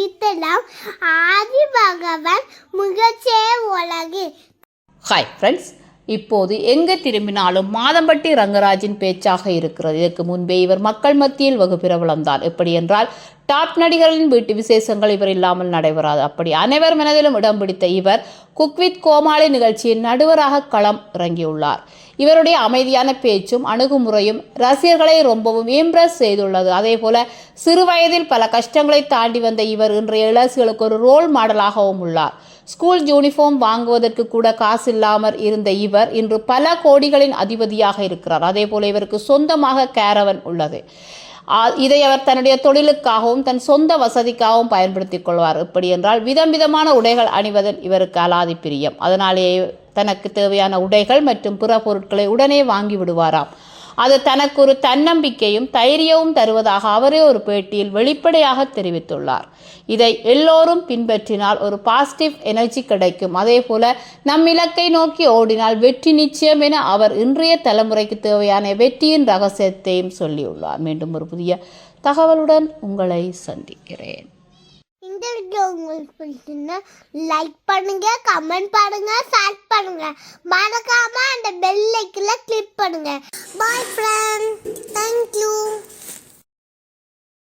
ஒழித்தலாம் ஆதி பகவன் முகச்சே உலகு. Hi friends, இப்போது எங்கே திரும்பினாலும் மாதம்பட்டி ரங்கராஜின் பேச்சாக இருக்கிறது. இதற்கு முன்பே இவர் மக்கள் மத்தியில் வெகு பிரபலம்தான். எப்படி என்றால் டாப் நடிகர்களின் வீட்டு விசேஷங்கள் இவர் இல்லாமல் நடைபெறாது. அப்படி அனைவர் மனதிலும் இடம் பிடித்த இவர் குக்வித் கோமாளி நிகழ்ச்சியின் நடுவராக களம் இறங்கியுள்ளார். இவருடைய அமைதியான பேச்சும் அணுகுமுறையும் ரசிகர்களை ரொம்பவும் இம்ப்ரெஸ் செய்துள்ளது. அதே போல சிறு வயதில் பல கஷ்டங்களை தாண்டி வந்த இவர் இன்றைய இளசுகளுக்கு ஒரு ரோல் மாடலாகவும் உள்ளார். ஸ்கூல் யூனிஃபார்ம் வாங்குவதற்கு கூட காசு இல்லாமல் இருந்த இவர் இன்று பல கோடிகளின் அதிபதியாக இருக்கிறார். அதே போல இவருக்கு சொந்தமாக கேரவன் உள்ளது. இதை அவர் தன்னுடைய தொழிலுக்காகவும் தன் சொந்த வசதிக்காகவும் பயன்படுத்திக் கொள்வார். எப்படி என்றால் விதம் விதமான உடைகள் அணிவதில் இவருக்கு அலாதி பிரியம். அதனாலேயே தனக்கு தேவையான உடைகள் மற்றும் பிற பொருட்களை உடனே வாங்கி விடுவாராம். அது தனக்கு ஒரு தன்னம்பிக்கையும் தைரியமும் தருவதாக அவரே ஒரு பேட்டியில் வெளிப்படையாக தெரிவித்துள்ளார். இதை எல்லோரும் பின்பற்றினால் ஒரு பாசிட்டிவ் எனர்ஜி கிடைக்கும். அதே போல நம் இலக்கை நோக்கி ஓடினால் வெற்றி நிச்சயம் என அவர் இன்றைய தலைமுறைக்கு தேவையான வெற்றியின் ரகசியத்தையும் சொல்லியுள்ளார். மீண்டும் ஒரு புதிய தகவலுடன் உங்களை சந்திக்கிறேன். இந்த வீடியோ உங்களுக்கு பிடிச்சிருந்தா லைக் பண்ணுங்க, கமெண்ட் பண்ணுங்க, ஷேர் பண்ணுங்க. மறக்காம அந்த பெல் ஐக்கனை கிளிக் பண்ணுங்க. பாய் ஃப்ரெண்ட், தேங்க்யூ.